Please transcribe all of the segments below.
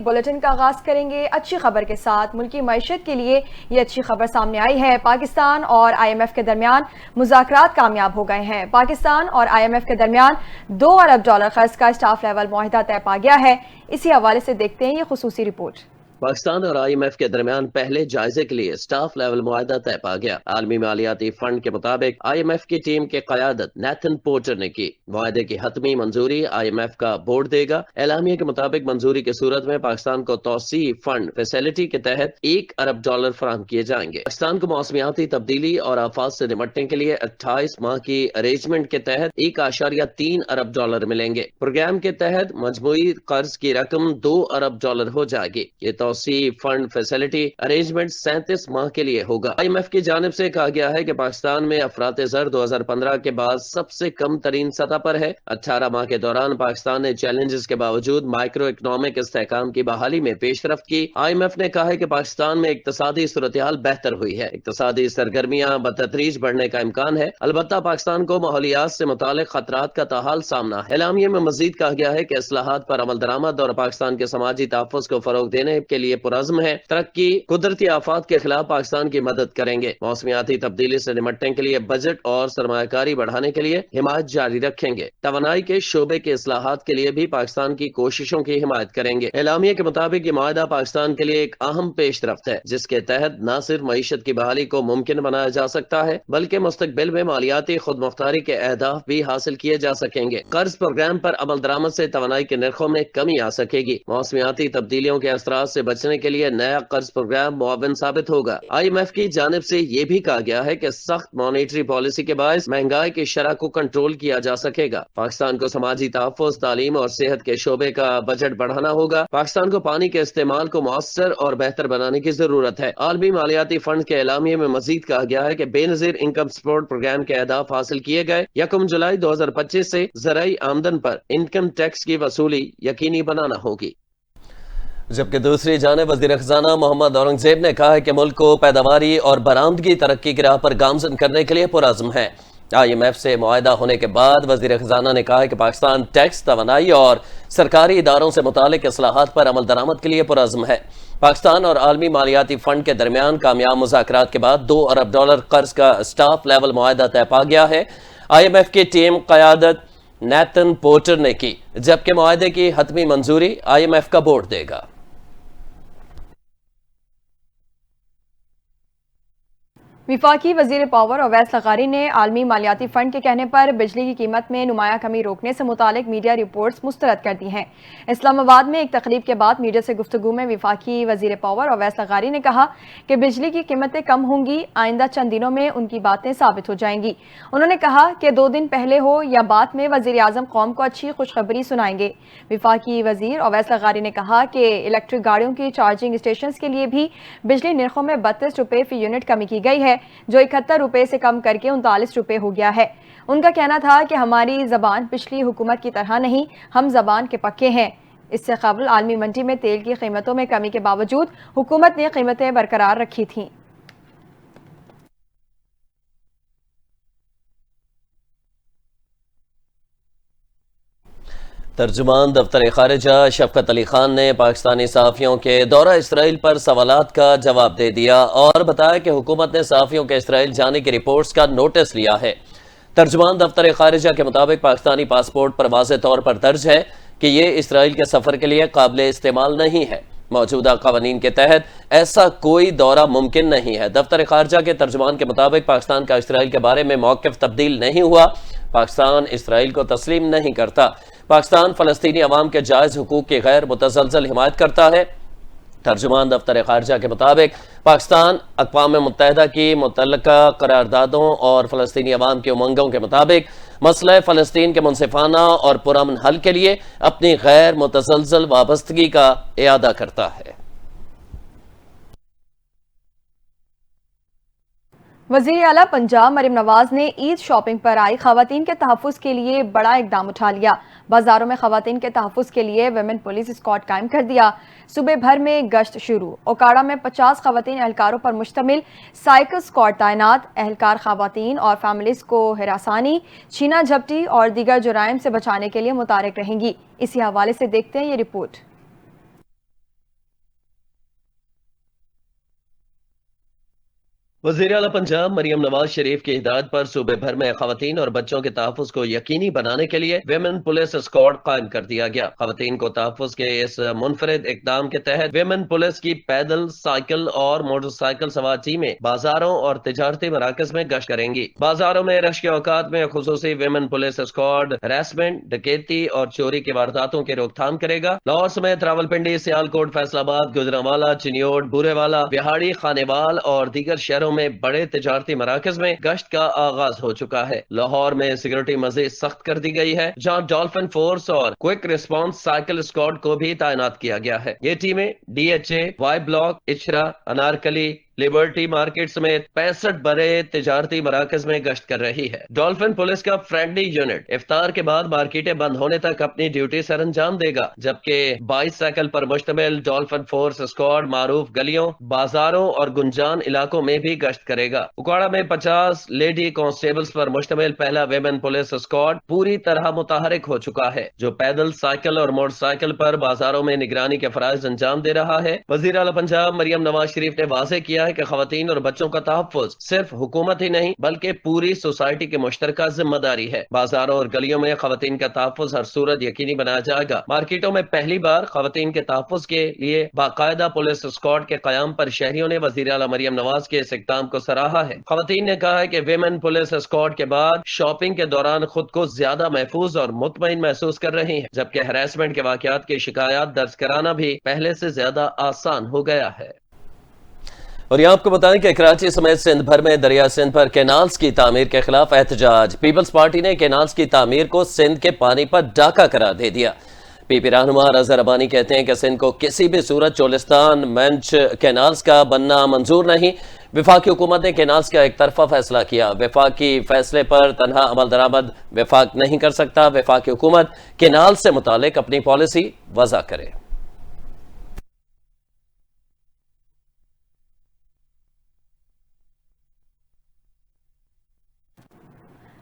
Bulletin کا آغاز کریں گے اچھی خبر کے ساتھ۔ ملکی معیشت کے لیے یہ اچھی خبر سامنے آئی ہے۔ پاکستان اور آئی ایم ایف کے درمیان مذاکرات کامیاب ہو گئے ہیں۔ پاکستان اور آئی ایم ایف کے درمیان $2 ارب قرض کا اسٹاف لیول معاہدہ طے پا گیا ہے۔ اسی حوالے سے دیکھتے ہیں یہ خصوصی رپورٹ۔ پاکستان اور آئی ایم ایف کے درمیان پہلے جائزے کے لیے اسٹاف لیول معاہدہ طے پا گیا۔ عالمی مالیاتی فنڈ کے مطابق آئی ایم ایف کی ٹیم کی قیادت نیتھن پورٹر نے کی۔ معاہدے کی حتمی منظوری آئی ایم ایف کا بورڈ دے گا۔ اعلامیہ کے مطابق منظوری کی صورت میں پاکستان کو توسیع فنڈ فیسلٹی کے تحت $1 ارب فراہم کیے جائیں گے۔ پاکستان کو موسمیاتی تبدیلی اور آفات سے نمٹنے کے لیے 28 ماہ کی ارینجمنٹ کے تحت $1.3 ارب ملیں گے۔ پروگرام کے تحت مجموعی قرض کی رقم $2 ارب ہو جائے گی۔ یہ توسیع فنڈ فیسلٹی ارینجمنٹ 37 ماہ کے لیے ہوگا۔ آئی ایم ایف کی جانب سے کہا گیا ہے کہ پاکستان میں افراط زر 2015 کے بعد سب سے کم ترین سطح پر ہے۔ 18 ماہ کے دوران پاکستان نے چیلنجز کے باوجود مائکرو اکنامک استحکام کی بحالی میں پیش رفت کی۔ آئی ایم ایف نے کہا ہے کہ پاکستان میں اقتصادی صورتحال بہتر ہوئی ہے۔ اقتصادی سرگرمیاں بتدریج بڑھنے کا امکان ہے، البتہ پاکستان کو ماحولیات سے متعلق خطرات کا تاحال سامنا ہے۔ اعلامیہ میں مزید کہا گیا ہے کہ اصلاحات پر عمل درآمد اور پاکستان کے سماجی تحفظ کو فروغ دینے کے لیے پرعزم ہے۔ ترقی قدرتی آفات کے خلاف پاکستان کی مدد کریں گے۔ موسمیاتی تبدیلی سے نمٹنے کے لیے بجٹ اور سرمایہ کاری بڑھانے کے لیے حمایت جاری رکھیں گے۔ توانائی کے شعبے کے اصلاحات کے لیے بھی پاکستان کی کوششوں کی حمایت کریں گے۔ اعلامیہ کے مطابق یہ معاہدہ پاکستان کے لیے ایک اہم پیش رفت ہے، جس کے تحت نہ صرف معیشت کی بحالی کو ممکن بنایا جا سکتا ہے بلکہ مستقبل میں مالیاتی خود مختاری کے اہداف بھی حاصل کیے جا سکیں گے۔ قرض پروگرام پر عمل درآمد سے توانائی کے نرخوں میں کمی آ سکے گی۔ موسمیاتی تبدیلیوں کے اثرات سے بچنے کے لیے نیا قرض پروگرام معاون ثابت ہوگا۔ آئی ایم ایف کی جانب سے یہ بھی کہا گیا ہے کہ سخت مانیٹری پالیسی کے باعث مہنگائی کی شرح کو کنٹرول کیا جا سکے گا۔ پاکستان کو سماجی تحفظ، تعلیم اور صحت کے شعبے کا بجٹ بڑھانا ہوگا۔ پاکستان کو پانی کے استعمال کو مؤثر اور بہتر بنانے کی ضرورت ہے۔ عالمی مالیاتی فنڈ کے اعلامیے میں مزید کہا گیا ہے کہ بے نظیر انکم سپورٹ پروگرام کے اہداف حاصل کیے گئے۔ 1 جولائی 2025 سے زرعی آمدن پر انکم ٹیکس کی وصولی یقینی بنانا ہوگی۔ جبکہ دوسری جانب وزیر خزانہ محمد اورنگزیب نے کہا ہے کہ ملک کو پیداواری اور برآمدگی ترقی کی راہ پر گامزن کرنے کے لیے پرعزم ہے۔ آئی ایم ایف سے معاہدہ ہونے کے بعد وزیر خزانہ نے کہا ہے کہ پاکستان ٹیکس، توانائی اور سرکاری اداروں سے متعلق اصلاحات پر عمل درآمد کے لیے پرعزم ہے۔ پاکستان اور عالمی مالیاتی فنڈ کے درمیان کامیاب مذاکرات کے بعد $2 ارب قرض کا اسٹاف لیول معاہدہ طے پا گیا ہے۔ آئی ایم ایف کی ٹیم قیادت نیتھن پورٹر نے کی، جبکہ معاہدے کی حتمی منظوری آئی ایم ایف کا بورڈ دے گا۔ وفاقی وزیر پاور اویس لغاری نے عالمی مالیاتی فنڈ کے کہنے پر بجلی کی قیمت میں نمایاں کمی روکنے سے متعلق میڈیا رپورٹس مسترد کر دی ہیں۔ اسلام آباد میں ایک تقریب کے بعد میڈیا سے گفتگو میں وفاقی وزیر پاور اویس لغاری نے کہا کہ بجلی کی قیمتیں کم ہوں گی، آئندہ چند دنوں میں ان کی باتیں ثابت ہو جائیں گی۔ انہوں نے کہا کہ 2 دن پہلے ہو یا بعد میں وزیر اعظم قوم کو اچھی خوشخبری سنائیں گے۔ وفاقی وزیر اویس لغاری نے کہا کہ الیکٹرک گاڑیوں کی چارجنگ اسٹیشنز کے لیے بھی بجلی نرخوں میں $32 فی یونٹ کمی کی گئی ہے، جو $71 سے کم کر کے $39 ہو گیا ہے۔ ان کا کہنا تھا کہ ہماری زبان پچھلی حکومت کی طرح نہیں، ہم زبان کے پکے ہیں۔ اس سے قبل عالمی منڈی میں تیل کی قیمتوں میں کمی کے باوجود حکومت نے قیمتیں برقرار رکھی تھیں۔ ترجمان دفتر خارجہ شفقت علی خان نے پاکستانی صحافیوں کے دورہ اسرائیل پر سوالات کا جواب دے دیا اور بتایا کہ حکومت نے صحافیوں کے اسرائیل جانے کی رپورٹس کا نوٹس لیا ہے۔ ترجمان دفتر خارجہ کے مطابق پاکستانی پاسپورٹ پر واضح طور پر درج ہے کہ یہ اسرائیل کے سفر کے لیے قابل استعمال نہیں ہے۔ موجودہ قوانین کے تحت ایسا کوئی دورہ ممکن نہیں ہے۔ دفتر خارجہ کے ترجمان کے مطابق پاکستان کا اسرائیل کے بارے میں موقف تبدیل نہیں ہوا۔ پاکستان اسرائیل کو تسلیم نہیں کرتا۔ پاکستان فلسطینی عوام کے جائز حقوق کی غیر متزلزل حمایت کرتا ہے۔ ترجمان دفتر خارجہ کے مطابق پاکستان اقوام متحدہ کی متعلقہ قراردادوں اور فلسطینی عوام کی امنگوں کے مطابق مسئلہ فلسطین کے منصفانہ اور پرامن حل کے لیے اپنی غیر متزلزل وابستگی کا اعادہ کرتا ہے۔ وزیر اعلیٰ پنجاب مریم نواز نے عید شاپنگ پر آئی خواتین کے تحفظ کے لیے بڑا اقدام اٹھا لیا۔ بازاروں میں خواتین کے تحفظ کے لیے ویمن پولیس اسکواڈ قائم کر دیا۔ صوبے بھر میں گشت شروع۔ اوکاڑا میں 50 خواتین اہلکاروں پر مشتمل سائیکل اسکواڈ تعینات۔ اہلکار خواتین اور فیملیز کو ہراسانی، چھینا جھپٹی اور دیگر جرائم سے بچانے کے لیے متحرک رہیں گی۔ اسی حوالے سے دیکھتے ہیں یہ رپورٹ۔ وزیر اعلیٰ پنجاب مریم نواز شریف کی ہدایت پر صوبے بھر میں خواتین اور بچوں کے تحفظ کو یقینی بنانے کے لیے ویمن پولیس اسکواڈ قائم کر دیا گیا۔ خواتین کو تحفظ کے اس منفرد اقدام کے تحت ویمن پولیس کی پیدل، سائیکل اور موٹر سائیکل سوار ٹیمیں بازاروں اور تجارتی مراکز میں گشت کریں گی۔ بازاروں میں رش کے اوقات میں خصوصی ویمن پولیس اسکواڈ ہراسمنٹ، ڈکیتی اور چوری کی وارداتوں کی روک تھام کرے گا۔ لاہور سمیت راولپنڈی، سیالکوٹ، فیصل آباد، گوجرانوالہ، چنیوٹ، بورے والا، بہاڑی، خانیوال اور دیگر شہروں میں بڑے تجارتی مراکز میں گشت کا آغاز ہو چکا ہے۔ لاہور میں سیکورٹی مزید سخت کر دی گئی ہے، جہاں ڈولفن فورس اور کوئک ریسپانس سائیکل اسکواڈ کو بھی تعینات کیا گیا ہے۔ یہ ٹیمیں D H A, Y block, Ichhra, Anarkali, Liberty market سمیت 65 بڑے تجارتی مراکز میں گشت کر رہی ہے۔ ڈولفن پولیس کا فرینڈلی یونٹ افطار کے بعد مارکیٹیں بند ہونے تک اپنی ڈیوٹی سر انجام دے گا، جبکہ 22 سائیکل پر مشتمل ڈولفن فورس اسکواڈ معروف گلیوں، بازاروں اور گنجان علاقوں میں بھی گشت کرے گا۔ ککواڑہ میں 50 لیڈی کانسٹیبلز پر مشتمل پہلا ویمن پولیس اسکواڈ پوری طرح متحرک ہو چکا ہے، جو پیدل، سائیکل اور موٹر سائیکل پر بازاروں میں نگرانی کے فرائض انجام دے رہا ہے۔ وزیر اعلیٰ پنجاب مریم نواز شریف نے واضح کیا ہے کہ خواتین اور بچوں کا تحفظ صرف حکومت ہی نہیں بلکہ پوری سوسائٹی کی مشترکہ ذمہ داری ہے۔ بازاروں اور گلیوں میں خواتین کا تحفظ ہر صورت یقینی بنایا جائے گا۔ مارکیٹوں میں پہلی بار خواتین کے تحفظ کے لیے باقاعدہ پولیس اسکواڈ کے قیام پر شہریوں نے وزیر اعلیٰ مریم نواز کے اس اقدام کو سراہا ہے۔ خواتین نے کہا ہے کہ ویمن پولیس اسکواڈ کے بعد شاپنگ کے دوران خود کو زیادہ محفوظ اور مطمئن محسوس کر رہی ہیں، جبکہ ہراسمنٹ کے واقعات کی شکایات درج کرانا بھی پہلے سے زیادہ آسان ہو گیا ہے۔ اور یہ آپ کو بتائیں کہ کراچی سمیت سندھ بھر میں دریا سندھ پر کینالز کی تعمیر کے خلاف احتجاج۔ پیپلز پارٹی نے کینالز کی تعمیر کو سندھ کے پانی پر ڈاکہ قرار دے دیا۔ پی پی رہنما رضا ربانی کہتے ہیں کہ سندھ کو کسی بھی صورت چولستان منچ کینالز کا بننا منظور نہیں۔ وفاقی حکومت نے کینالز کا ایک طرفہ فیصلہ کیا۔ وفاقی فیصلے پر تنہا عمل درآمد وفاق نہیں کر سکتا۔ وفاقی حکومت کینال سے متعلق اپنی پالیسی وضع کرے۔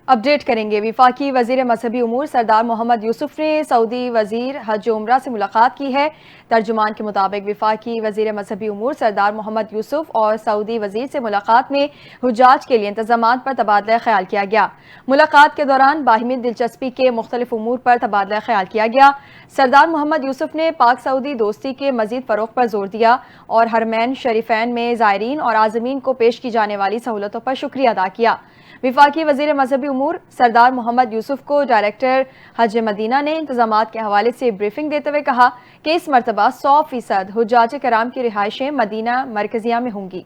اپڈیٹ کریں گے۔ وفاقی وزیر مذہبی امور سردار محمد یوسف نے سعودی وزیر حج و عمرہ سے ملاقات کی ہے۔ ترجمان کے مطابق وفاقی وزیر مذہبی امور سردار محمد یوسف اور سعودی وزیر سے ملاقات میں حجاج کے لیے انتظامات پر تبادلہ خیال کیا گیا۔ ملاقات کے دوران باہمی دلچسپی کے مختلف امور پر تبادلہ خیال کیا گیا۔ سردار محمد یوسف نے پاک سعودی دوستی کے مزید فروغ پر زور دیا اور حرمین شریفین میں زائرین اور عازمین کو پیش کی جانے والی سہولتوں پر شکریہ ادا کیا۔ وفاقی وزیر مذہبی امور سردار محمد یوسف کو ڈائریکٹر حج مدینہ نے انتظامات کے حوالے سے بریفنگ دیتے ہوئے کہا کہ اس مرتبہ 100% حجاج کرام کی رہائشیں مدینہ مرکزیہ میں ہوں گی۔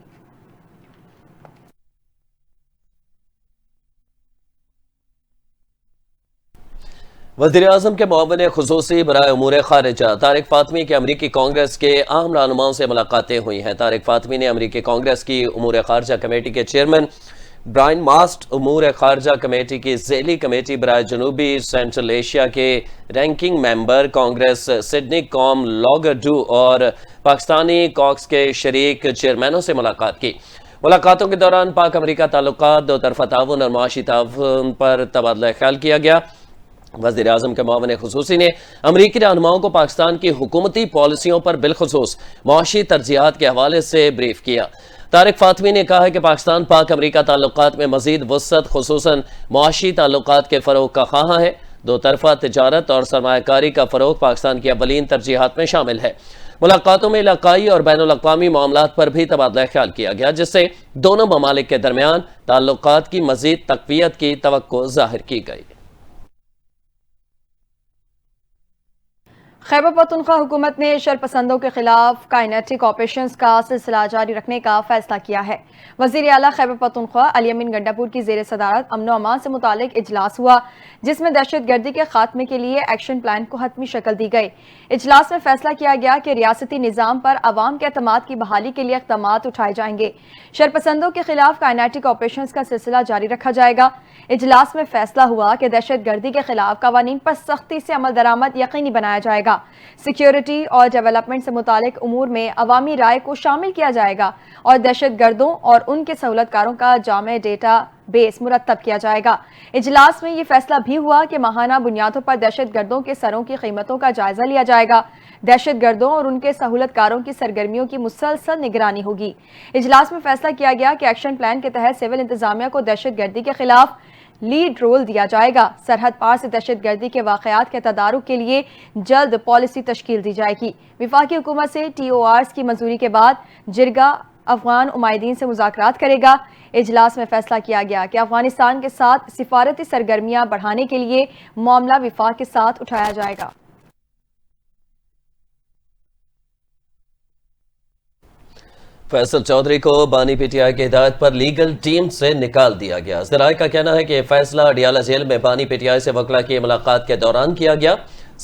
وزیر اعظم کے معاون خصوصی برائے امور خارجہ طارق فاطمی کی امریکی کانگریس کے اہم رہنماؤں سے ملاقاتیں ہوئی ہیں۔ طارق فاطمی نے امریکی کانگریس کی امور خارجہ کمیٹی کے چیئرمین برائن ماسٹ، امور خارجہ کمیٹی کی ذیلی کمیٹی برائے جنوبی سینٹرل ایشیا کے رینکنگ ممبر کانگریس سڈنی کام لاگرڈو اور پاکستانی کاکس کے شریک چیئرمینوں سے ملاقات کی۔ ملاقاتوں کے دوران پاک امریکہ تعلقات، دو طرفہ تعاون اور معاشی تعاون پر تبادلہ خیال کیا گیا۔ وزیر اعظم کے معاون خصوصی نے امریکی رہنماؤں کو پاکستان کی حکومتی پالیسیوں پر بالخصوص معاشی ترجیحات کے حوالے سے بریف کیا۔ طارق فاطمی نے کہا ہے کہ پاکستان پاک امریکہ تعلقات میں مزید وسعت، خصوصاً معاشی تعلقات کے فروغ کا خواہاں ہے۔ دو طرفہ تجارت اور سرمایہ کاری کا فروغ پاکستان کی اولین ترجیحات میں شامل ہے۔ ملاقاتوں میں علاقائی اور بین الاقوامی معاملات پر بھی تبادلہ خیال کیا گیا، جس سے دونوں ممالک کے درمیان تعلقات کی مزید تقویت کی توقع ظاہر کی گئی۔ خیبر پختونخوا حکومت نے شرپسندوں کے خلاف کائنیٹک آپریشنز کا سلسلہ جاری رکھنے کا فیصلہ کیا ہے۔ وزیر اعلیٰ خیبر پختونخوا علی امین گنڈاپور کی زیر صدارت امن و امان سے متعلق اجلاس ہوا، جس میں دہشت گردی کے خاتمے کے لیے ایکشن پلان کو حتمی شکل دی گئی۔ اجلاس میں فیصلہ کیا گیا کہ ریاستی نظام پر عوام کے اعتماد کی بحالی کے لیے اقدامات اٹھائے جائیں گے۔ شرپسندوں کے خلاف کائنیٹک آپریشنز کا سلسلہ جاری رکھا جائے گا۔ اجلاس میں فیصلہ ہوا کہ دہشت گردی کے خلاف قوانین پر سختی سے عمل درآمد یقینی بنایا جائے گا۔ سیکیورٹی اور ڈیولپمنٹ سے متعلق امور میں عوامی رائے کو شامل کیا جائے گا اور دہشت گردوں اور ان کے سہولت کاروں کا جامع ڈیٹا بیس مرتب کیا جائے گا۔ اجلاس میں یہ فیصلہ بھی ہوا کہ ماہانہ بنیادوں پر دہشت گردوں کے سروں کی قیمتوں کا جائزہ لیا جائے گا۔ دہشت گردوں اور ان کے سہولت کاروں کی سرگرمیوں کی مسلسل نگرانی ہوگی۔ اجلاس میں فیصلہ کیا گیا کہ ایکشن پلان کے تحت سول انتظامیہ کو دہشت گردی کے خلاف لیڈ رول دیا جائے گا۔ سرحد پار سے دہشت گردی کے واقعات کے تدارک کے لیے جلد پالیسی تشکیل دی جائے گی۔ وفاقی حکومت سے ٹی او آرز کی منظوری کے بعد جرگہ افغان عمائدین سے مذاکرات کرے گا۔ اجلاس میں فیصلہ کیا گیا کہ افغانستان کے ساتھ سفارتی سرگرمیاں بڑھانے کے لیے معاملہ وفاق کے ساتھ اٹھایا جائے گا۔ فیصل چودھری کو بانی پی ٹی آئی کی ہدایت پر لیگل ٹیم سے نکال دیا گیا۔ ذرائع کا کہنا ہے کہ یہ فیصلہ اڈیالہ جیل میں بانی پی ٹی آئی سے وکلا کی ملاقات کے دوران کیا گیا۔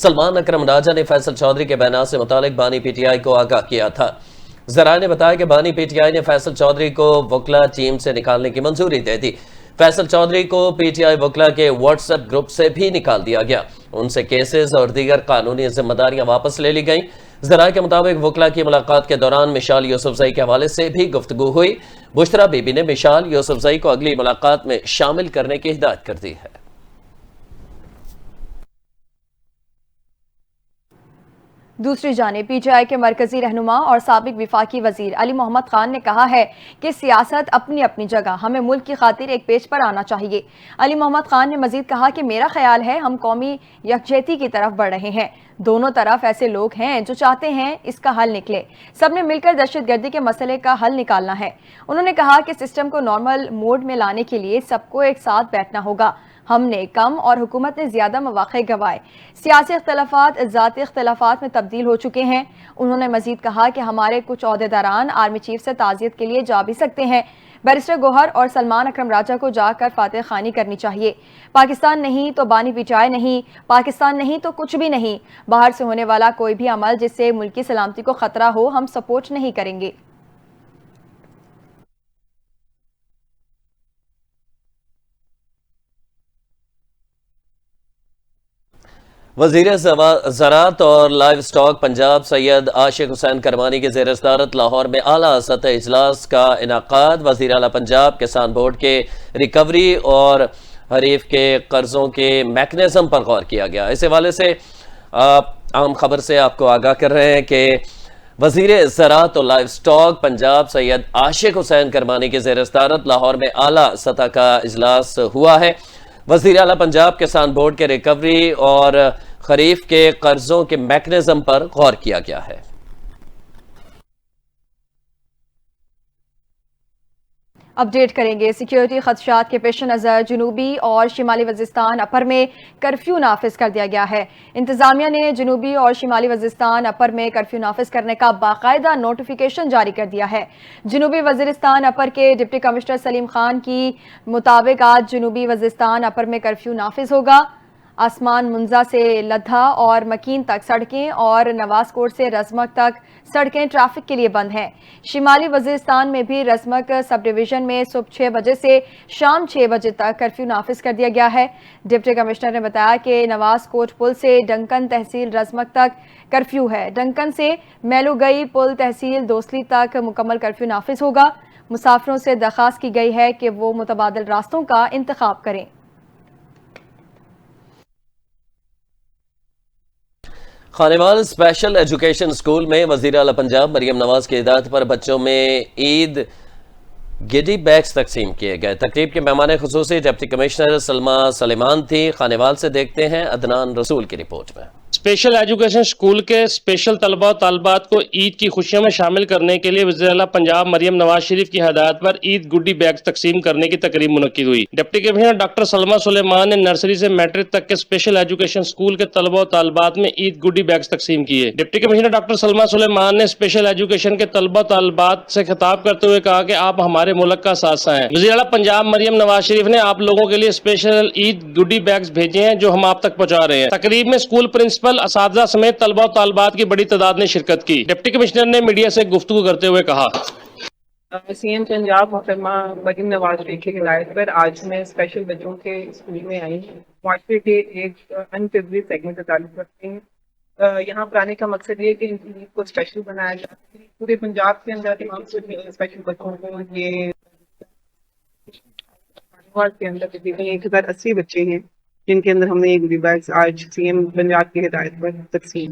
سلمان اکرم راجہ نے فیصل چودھری کے بیانات سے متعلق بانی پی ٹی آئی کو آگاہ کیا تھا۔ ذرائع نے بتایا کہ بانی پی ٹی آئی نے فیصل چودھری کو وکلا ٹیم سے نکالنے کی منظوری دے دی۔ فیصل چودھری کو پی ٹی آئی وکلا کے واٹس ایپ گروپ سے بھی نکال دیا گیا۔ ان سے کیسز اور دیگر قانونی ذمہ داریاں واپس لے لی گئیں۔ ذرائع کے مطابق وکلا کی ملاقات کے دوران مشال یوسفزئی کے حوالے سے بھی گفتگو ہوئی۔ بشرا بی بی نے مشال یوسفزئی کو اگلی ملاقات میں شامل کرنے کی ہدایت کر دی ہے۔ دوسری جانب پی ٹی آئی کے مرکزی رہنما اور سابق وفاقی وزیر علی محمد خان نے کہا ہے کہ سیاست اپنی اپنی جگہ، ہمیں ملک کی خاطر ایک پیج پر آنا چاہیے۔ علی محمد خان نے مزید کہا کہ میرا خیال ہے ہم قومی یکجہتی کی طرف بڑھ رہے ہیں۔ دونوں طرف ایسے لوگ ہیں جو چاہتے ہیں اس کا حل نکلے۔ سب نے مل کر دہشت گردی کے مسئلے کا حل نکالنا ہے۔ انہوں نے کہا کہ سسٹم کو نارمل موڈ میں لانے کے لیے سب کو ایک ساتھ بیٹھنا ہوگا۔ ہم نے کم اور حکومت نے زیادہ مواقع گنوائے۔ سیاسی اختلافات ذاتی اختلافات میں تبدیل ہو چکے ہیں۔ انہوں نے مزید کہا کہ ہمارے کچھ عہدیداران آرمی چیف سے تعزیت کے لیے جا بھی سکتے ہیں۔ بیرسٹر گوہر اور سلمان اکرم راجہ کو جا کر فاتح خوانی کرنی چاہیے۔ پاکستان نہیں تو بانی پی ٹی آئی نہیں، پاکستان نہیں تو کچھ بھی نہیں۔ باہر سے ہونے والا کوئی بھی عمل جس سے ملکی سلامتی کو خطرہ ہو ہم سپورٹ نہیں کریں گے۔ وزیر زراعت اور لائیو سٹاک پنجاب سید عاشق حسین کرمانی کی زیر صدارت لاہور میں اعلیٰ سطح اجلاس کا انعقاد۔ وزیر اعلیٰ پنجاب کسان بورڈ کے ریکوری اور حریف کے قرضوں کے میکنزم پر غور کیا گیا۔ اس حوالے سے عام خبر سے آپ کو آگاہ کر رہے ہیں کہ وزیر زراعت اور لائیو سٹاک پنجاب سید عاشق حسین کرمانی کی زیر صدارت لاہور میں اعلیٰ سطح کا اجلاس ہوا ہے۔ وزیر اعلیٰ پنجاب کسان بورڈ کے ریکوری اور خریف کے قرضوں کے میکنزم پر غور کیا گیا ہے۔ اپڈیٹ کریں گے۔ سیکیورٹی خدشات کے پیش نظر جنوبی اور شمالی وزیرستان اپر میں کرفیو نافذ کر دیا گیا ہے۔ انتظامیہ نے جنوبی اور شمالی وزیرستان اپر میں کرفیو نافذ کرنے کا باقاعدہ نوٹیفیکیشن جاری کر دیا ہے۔ جنوبی وزیرستان اپر کے ڈپٹی کمشنر سلیم خان کی مطابق آج جنوبی وزیرستان اپر میں کرفیو نافذ ہوگا۔ آسمان منزا سے لدھا اور مکین تک سڑکیں اور نواز کوٹ سے رزمک تک سڑکیں ٹریفک کے لیے بند ہیں۔ شمالی وزیرستان میں بھی رزمک سب ڈویژن میں صبح 6 بجے سے شام 6 بجے تک کرفیو نافذ کر دیا گیا ہے۔ ڈپٹی کمشنر نے بتایا کہ نواز کوٹ پل سے ڈنکن تحصیل رزمک تک کرفیو ہے۔ ڈنکن سے میلوگئی پل تحصیل دوسلی تک مکمل کرفیو نافذ ہوگا۔ مسافروں سے درخواست کی گئی ہے کہ وہ متبادل راستوں کا انتخاب کریں۔ خانیوال اسپیشل ایجوکیشن اسکول میں وزیر اعلیٰ پنجاب مریم نواز کی ہدایت پر بچوں میں عید گڈی بیگز تقسیم کیے گئے۔ تقریب کے مہمان خصوصی ڈپٹی کمشنر سلمہ سلیمان تھی۔ خانیوال سے دیکھتے ہیں عدنان رسول کی رپورٹ میں۔ اسپیشل ایجوکیشن اسکول کے اسپیشل طلبہ و طالبات کو عید کی خوشیوں میں شامل کرنے کے لیے وزیر اعلیٰ پنجاب مریم نواز شریف کی ہدایت پر عید گڈی بیگز تقسیم کرنے کی تقریب منعقد ہوئی۔ ڈپٹی کمشنر ڈاکٹر سلمہ سلیمان نے نرسری سے میٹرک تک کے اسپیشل ایجوکیشن اسکول کے طلبہ و طالبات میں عید گڈی بیگز تقسیم کیے۔ ڈپٹی کمشنر ڈاکٹر سلمہ سلیمان نے اسپیشل ایجوکیشن کے طلبہ و طالبات سے خطاب کرتے ہوئے کہا کہ آپ ہمارے ملک کا اثاثہ ہیں۔ وزیر اعلیٰ پنجاب مریم نواز شریف نے آپ لوگوں کے لیے اسپیشل عید گڈی بیگز بھیجے ہیں جو ہم آپ تک پہنچا رہے ہیں۔ تقریب میں اسکول پرنسپل، اساتذہ سمیت طلبہ و طالبات کی بڑی تعداد نے شرکت کی۔ ڈپٹی کمشنر نے میڈیا سے گفتگو کرتے ہوئے کہا، سی ایم پنجاب محترمہ مریم نواز شریف کی ہدایت پر آج میں اسپیشل بچوں کے اسکول میں آئی ہوں۔ معاشرے کے ایک انپریویلیجڈ سیگمنٹ سے تعلق رکھتے ہیں۔ یہاں پر آنے کا مقصد یہ ہے کہ ان کو اسپیشل بنایا جائے۔ پورے پنجاب کے اندر تمام اسپیشل بچوں کو یہ کے اندر تقریباً 1080 بچے ہیں جن کے اندر ہم نے یہ گڈی بیگز آج سی ایم پنجاب کی ہدایت پر تقسیم۔